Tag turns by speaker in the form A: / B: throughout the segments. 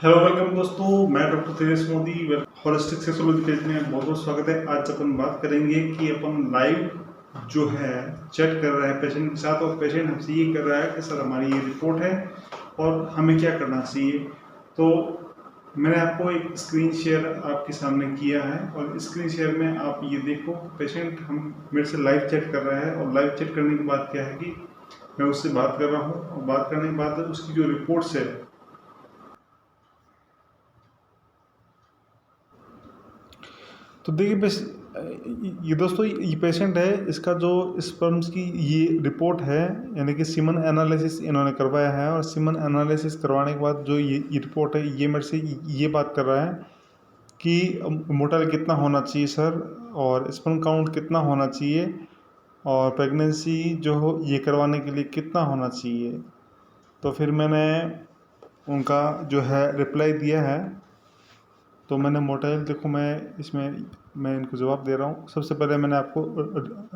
A: Hello welcome दोस्तों, मैं doctor तेजस Modi holistic sexology page में बहुत बहुत स्वागत है। आज अपन बात करेंगे कि अपन लाइव जो है चैट कर रहा है पेशेंट के साथ और पेशेंट हमसे ये कर रहा है कि सर हमारी ये रिपोर्ट है और हमें क्या करना चाहिए। तो मैंने आपको एक स्क्रीन शेयर आपके सामने किया है और स्क्रीन शेयर में आप ये देखो पेशेंट हम मेरे से लाइव चैट कर रहा है और लाइव चैट करने के बाद क्या है कि मैं उससे बात कर रहा हूँ और बात करने के बाद उसकी जो रिपोर्ट्स है तो देखिए बस ये दोस्तों ये पेशेंट है, इसका जो स्पर्म्स की ये रिपोर्ट है यानी कि सीमन एनालिसिस इन्होंने करवाया है और सीमन एनालिसिस करवाने के बाद जो ये रिपोर्ट है ये मेरे से ये बात कर रहा है कि मोटाइल कितना होना चाहिए सर और स्पर्म काउंट कितना होना चाहिए और प्रेगनेंसी जो हो ये करवाने के लिए कितना होना चाहिए। तो फिर मैंने उनका जो है रिप्लाई दिया है। तो मैंने मोटाइल देखो मैं इनको जवाब दे रहा हूँ। सबसे पहले मैंने आपको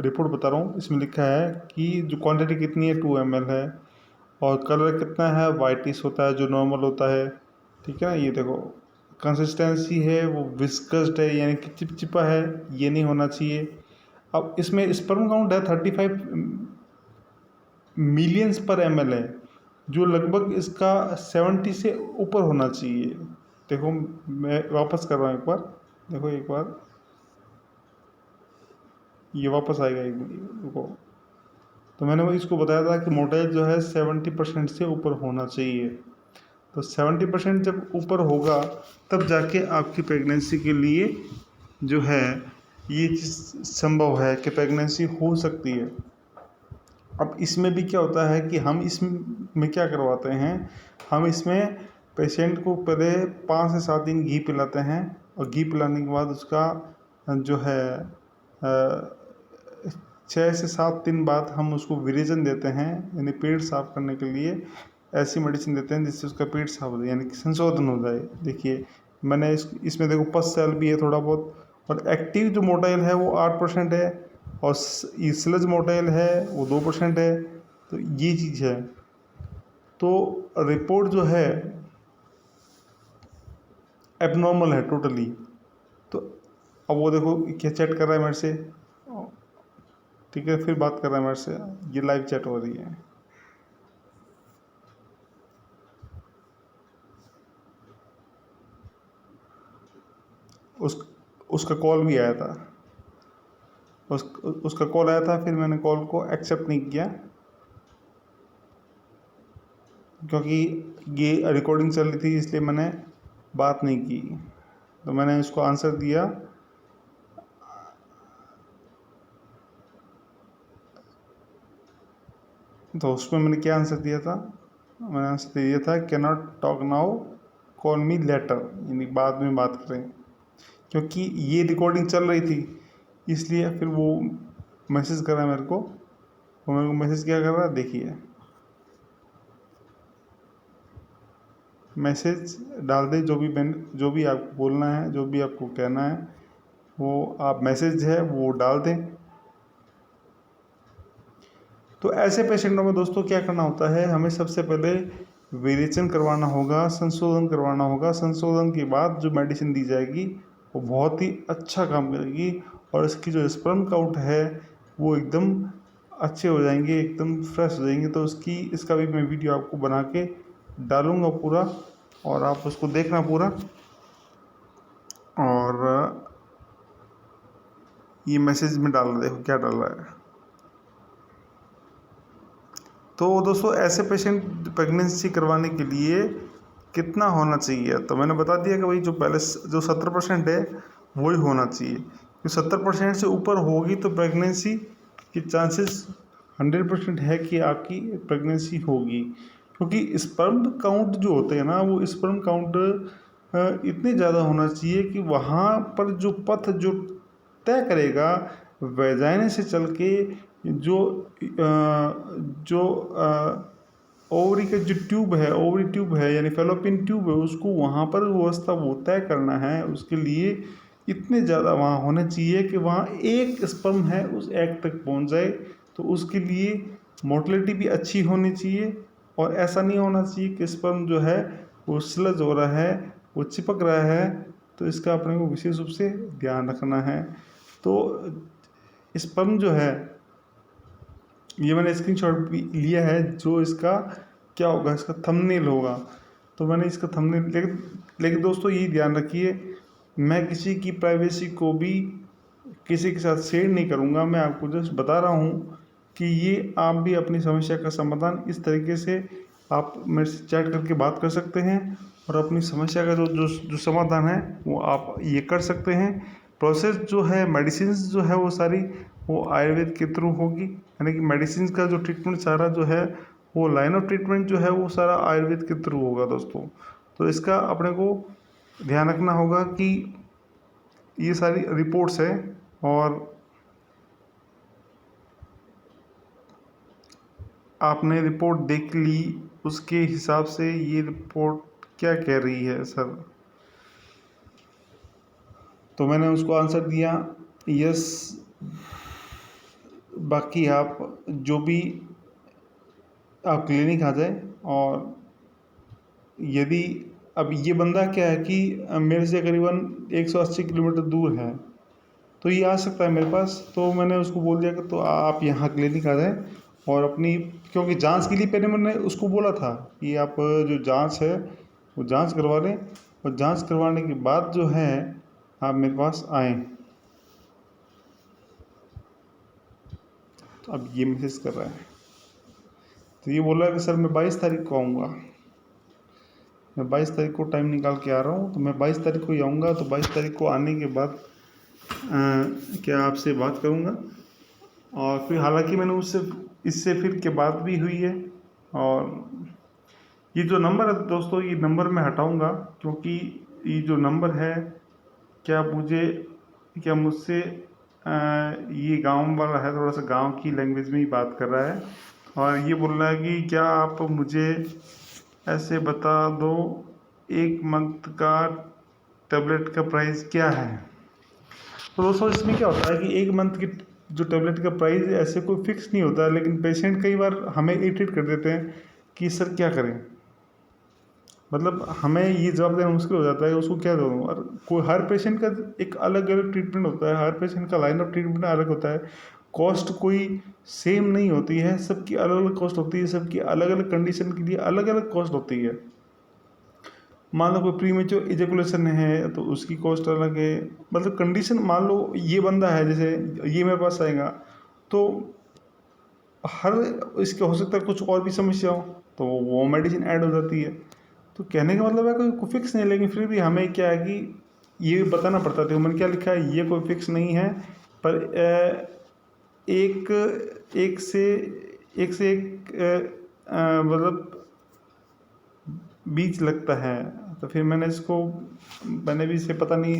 A: रिपोर्ट बता रहा हूँ। इसमें लिखा है कि जो क्वांटिटी कितनी है 2 ml है और कलर कितना है वाइटिश होता है जो नॉर्मल होता है, ठीक है ना। ये देखो कंसिस्टेंसी है वो विस्कस्ड है यानी कि चिपचिपा है, ये नहीं होना चाहिए। अब इसमें स्पर्म काउंट है 35 मिलियंस पर ml है जो लगभग इसका 70 से ऊपर होना चाहिए। देखो मैं वापस कर रहा हूँ एक बार, देखो एक बार ये वापस आएगा एक रुको। तो मैंने वो इसको बताया था कि मोटाइल जो है 70% से ऊपर होना चाहिए। तो 70% जब ऊपर होगा तब जाके आपकी प्रेगनेंसी के लिए जो है ये चीज़ संभव है कि प्रेगनेंसी हो सकती है। अब इसमें भी क्या होता है कि हम इसमें क्या करवाते हैं, हम इसमें पेशेंट को पहले 5 से 7 दिन घी पिलाते हैं और घी पिलाने के बाद उसका जो है 6 से 7 दिन बाद हम उसको विरेचन देते हैं यानी पेट साफ करने के लिए ऐसी मेडिसिन देते हैं जिससे उसका पेट साफ हो जाए यानी कि संशोधन हो जाए। देखिए मैंने इसमें देखो पस सेल भी है थोड़ा बहुत और एक्टिव जो मोटाइल है वो 8% है और स्लज मोटाइल है वो 2% है। तो ये चीज़ है। तो रिपोर्ट जो है एबनॉर्मल है टोटली। तो अब वो देखो क्या चैट कर रहा है मेरे से, ठीक है, फिर बात कर रहा है मेरे से, ये लाइव चैट हो रही है। उसका कॉल भी आया था, उसका कॉल आया था, फिर मैंने कॉल को एक्सेप्ट नहीं किया क्योंकि ये रिकॉर्डिंग चल रही थी इसलिए मैंने बात नहीं की। तो मैंने इसको आंसर दिया। तो उसमें मैंने क्या आंसर दिया था, मैंने आंसर दिया था can not talk now call me later यानी बाद में बात करें। क्योंकि ये रिकॉर्डिंग चल रही थी इसलिए फिर वो मैसेज कर रहा है मेरे को। वो मेरे को मैसेज क्या कर रहा है देखिए, मैसेज डाल दे जो भी आपको बोलना है जो भी आपको कहना है वो आप मैसेज है वो डाल दें। तो ऐसे पेशेंटों में दोस्तों क्या करना होता है, हमें सबसे पहले विरेचन करवाना होगा, संशोधन करवाना होगा। संशोधन के बाद जो मेडिसिन दी जाएगी वो बहुत ही अच्छा काम करेगी और इसकी जो स्पर्म काउंट है वो एकदम अच्छे हो जाएंगे, एकदम फ्रेश हो जाएंगे। तो इसका भी मैं वीडियो आपको बना के डालूँगा पूरा और आप उसको देखना पूरा। और ये मैसेज में डाल देखो क्या डाल रहा है। तो दोस्तों ऐसे पेशेंट प्रेगनेंसी करवाने के लिए कितना होना चाहिए, तो मैंने बता दिया कि भाई जो पहले जो 70% है वही होना चाहिए। कि 70% से ऊपर होगी तो प्रेगनेंसी की चांसेस 100% है कि आपकी प्रेगनेंसी होगी। क्योंकि स्पर्म काउंट जो होते हैं ना वो स्पर्म काउंट इतने ज़्यादा होना चाहिए कि वहाँ पर जो पथ जो तय करेगा वैजाइने से चल के जो जो ओवरी का जो ट्यूब है, ओवरी ट्यूब है यानी फेलोपियन ट्यूब है, उसको वहाँ पर व्यवस्था वो तय करना है। उसके लिए इतने ज़्यादा वहाँ होने चाहिए कि वहाँ एक स्पर्म है उस एग तक पहुँच जाए। तो उसके लिए मोटिलिटी भी अच्छी होनी चाहिए और ऐसा नहीं होना चाहिए कि स्पर्म जो है वो स्लज हो रहा है, वो चिपक रहा है, तो इसका अपने को विशेष रूप से ध्यान रखना है। तो स्पर्म जो है, ये मैंने स्क्रीनशॉट भी लिया है, जो इसका क्या होगा, इसका थंबनेल होगा। तो मैंने इसका थंबनेल, लेकिन दोस्तों ये ध्यान रखिए, मैं किसी की प्राइवेसी को भी किसी के साथ शेयर नहीं करूँगा। मैं आपको जस्ट बता रहा हूँ कि ये आप भी अपनी समस्या का समाधान इस तरीके से आप मेरे से चैट करके बात कर सकते हैं, और अपनी समस्या का जो जो जो समाधान है वो आप ये कर सकते हैं। प्रोसेस जो है, मेडिसिन्स जो है, वो सारी वो आयुर्वेद के थ्रू होगी, यानी कि मेडिसिन का जो ट्रीटमेंट सारा जो है, वो लाइन ऑफ ट्रीटमेंट जो है वो सारा आयुर्वेद के थ्रू होगा दोस्तों। तो इसका अपने को ध्यान रखना होगा कि ये सारी रिपोर्ट्स है, और आपने रिपोर्ट देख ली, उसके हिसाब से ये रिपोर्ट क्या कह रही है सर, तो मैंने उसको आंसर दिया यस। बाकी आप जो भी आप क्लिनिक आ जाए, और यदि अब ये बंदा क्या है कि मेरे से करीबन 180 किलोमीटर दूर है, तो ये आ सकता है मेरे पास। तो मैंने उसको बोल दिया कि तो आप यहाँ क्लिनिक आ जाएं, और अपनी, क्योंकि जांच के लिए पहले मैंने उसको बोला था कि आप जो जांच है वो जांच करवा लें, और जांच करवाने के बाद जो है आप मेरे पास आएँ। तो अब ये मैसेज कर रहा है, तो ये बोल रहा है कि सर मैं 22 तारीख को आऊँगा, मैं 22 तारीख को टाइम निकाल के आ रहा हूँ। तो मैं 22 तारीख को ही आऊँगा, तो 22 तारीख को आने के बाद क्या आपसे बात करूँगा। और फिर हालांकि मैंने उससे इससे फिर के बात भी हुई है, और ये जो नंबर है दोस्तों, ये नंबर मैं हटाऊँगा, क्योंकि ये जो नंबर है, क्या मुझसे ये गांव वाला है, थोड़ा सा गांव की लैंग्वेज में ही बात कर रहा है, और ये बोल रहा है कि क्या आप मुझे ऐसे बता दो 1 मंथ का टेबलेट का प्राइस क्या है। तो दोस्तों इसमें क्या होता है कि 1 मंथ की जो टेबलेट का प्राइस ऐसे कोई फिक्स नहीं होता है, लेकिन पेशेंट कई बार हमें इरिटेट कर देते हैं कि सर क्या करें, मतलब हमें ये जवाब देना मुश्किल हो जाता है कि उसको क्या दूँ। और कोई, हर पेशेंट का एक अलग अलग ट्रीटमेंट होता है, हर पेशेंट का लाइन ऑफ ट्रीटमेंट अलग होता है, कॉस्ट कोई सेम नहीं होती है, सबकी अलग अलग कॉस्ट होती है, सबकी अलग अलग कंडीशन के लिए अलग अलग कॉस्ट होती है। मान लो कोई प्रीमेच्योर इजेकुलेशन है तो उसकी कॉस्ट अलग है, मतलब कंडीशन, मान लो ये बंदा है, जैसे ये मेरे पास आएगा, तो हर इसके हो सकता है कुछ और भी समस्या हो, तो वो मेडिसिन ऐड हो जाती है। तो कहने का मतलब है कोई फिक्स नहीं, लेकिन फिर भी हमें क्या है कि ये बताना पड़ता है। तो मैंने क्या लिखा है, ये कोई फिक्स नहीं है, पर एक एक से एक मतलब बीच लगता है। तो फिर मैंने भी इसे पता नहीं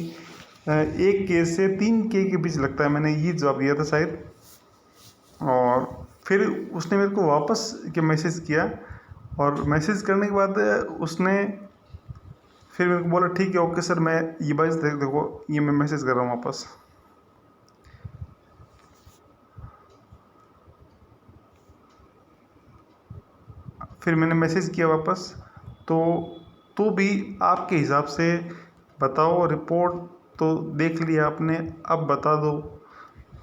A: 1 के से 3 के बीच लगता है, मैंने ये जवाब दिया था शायद। और फिर उसने मेरे को वापस के मैसेज किया, और मैसेज करने के बाद उसने फिर मेरे को बोला ठीक है ओके सर, मैं ये बात देखो, ये मैं मैसेज कर रहा हूँ वापस। फिर मैंने मैसेज किया वापस, तो भी आपके हिसाब से बताओ, रिपोर्ट तो देख लिया आपने, अब बता दो।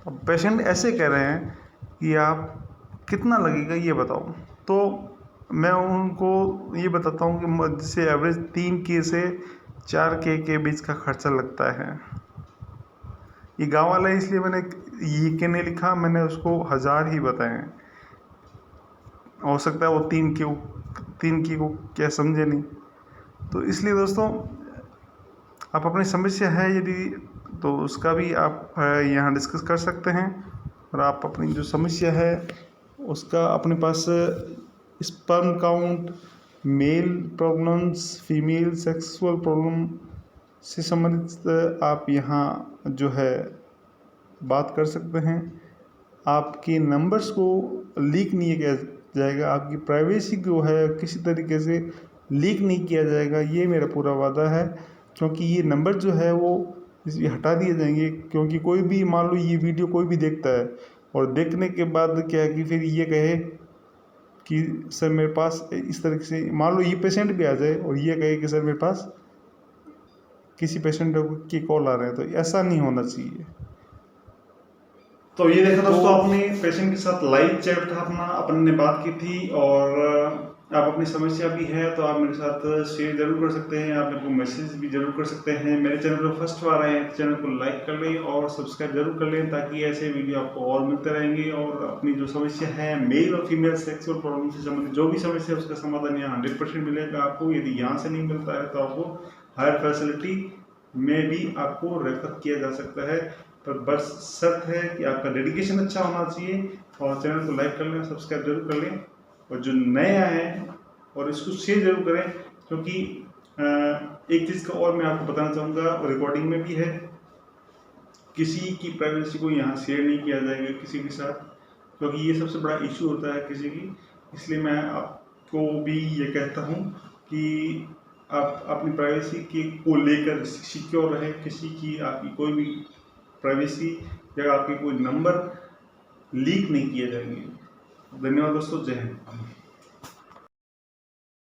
A: अब पेशेंट ऐसे कह रहे हैं कि आप कितना लगेगा ये बताओ। तो मैं उनको ये बताता हूँ कि जैसे एवरेज 3 के से 4 के बीच का खर्चा लगता है। ये गांव वाला है इसलिए मैंने ये के नहीं लिखा, मैंने उसको 1000 ही बताए हैं। हो सकता है वो 3 की को क्या समझे नहीं। तो इसलिए दोस्तों, आप अपनी समस्या है यदि, तो उसका भी आप यहाँ डिस्कस कर सकते हैं, और आप अपनी जो समस्या है उसका अपने पास sperm count, male problems, female sexual problem से संबंधित आप यहाँ जो है बात कर सकते हैं। आपके नंबर्स को लीक नहीं किया जाएगा, आपकी प्राइवेसी को है किसी तरीके से लीक नहीं किया जाएगा, ये मेरा पूरा वादा है। क्योंकि ये नंबर जो है वो हटा दिए जाएंगे, क्योंकि कोई भी, मान लो ये वीडियो कोई भी देखता है, और देखने के बाद क्या है कि फिर ये कहे कि सर मेरे पास इस तरीके से, मान लो ये पेशेंट भी आ जाए और ये कहे कि सर मेरे पास किसी पेशेंट की कॉल आ रहे हैं, तो ऐसा नहीं होना चाहिए। तो ये देखा दोस्तों, आपने पेशेंट के साथ लाइव चैट था अपना, अपन ने बात की थी। और आप अपनी समस्या भी है तो आप मेरे साथ शेयर जरूर कर सकते हैं, आप मेरे को मैसेज भी जरूर कर सकते हैं। मेरे चैनल पर फर्स्ट बार आए हैं तो चैनल को लाइक कर लें और सब्सक्राइब जरूर कर लें, ताकि ऐसे वीडियो आपको और मिलते रहेंगे। और अपनी जो समस्या है मेल और फीमेल सेक्सुअल प्रॉब्लम से संबंधित जो भी समस्या है उसका समाधान यहाँ 100% मिलेगा आपको। यदि यहाँ से नहीं मिलता है तो आपको हायर फैसिलिटी में भी आपको रेफर किया जा सकता है, पर बस शर्त है कि आपका डेडिकेशन अच्छा होना चाहिए। और चैनल को लाइक कर लें, सब्सक्राइब जरूर कर लें, और जो नए आए हैं और इसको शेयर जरूर करें, क्योंकि एक चीज़ का और मैं आपको बताना चाहूँगा, और रिकॉर्डिंग में भी है, किसी की प्राइवेसी को यहाँ शेयर नहीं किया जाएगा किसी के साथ, क्योंकि ये सबसे बड़ा इशू होता है किसी की। इसलिए मैं आपको भी ये कहता हूँ कि आप अपनी प्राइवेसी के को लेकर सिक्योर रहे, किसी की आपकी कोई भी प्राइवेसी या आपके कोई नंबर लीक नहीं किए जाएंगे। धन्यवाद दोस्तों, जय हिंद।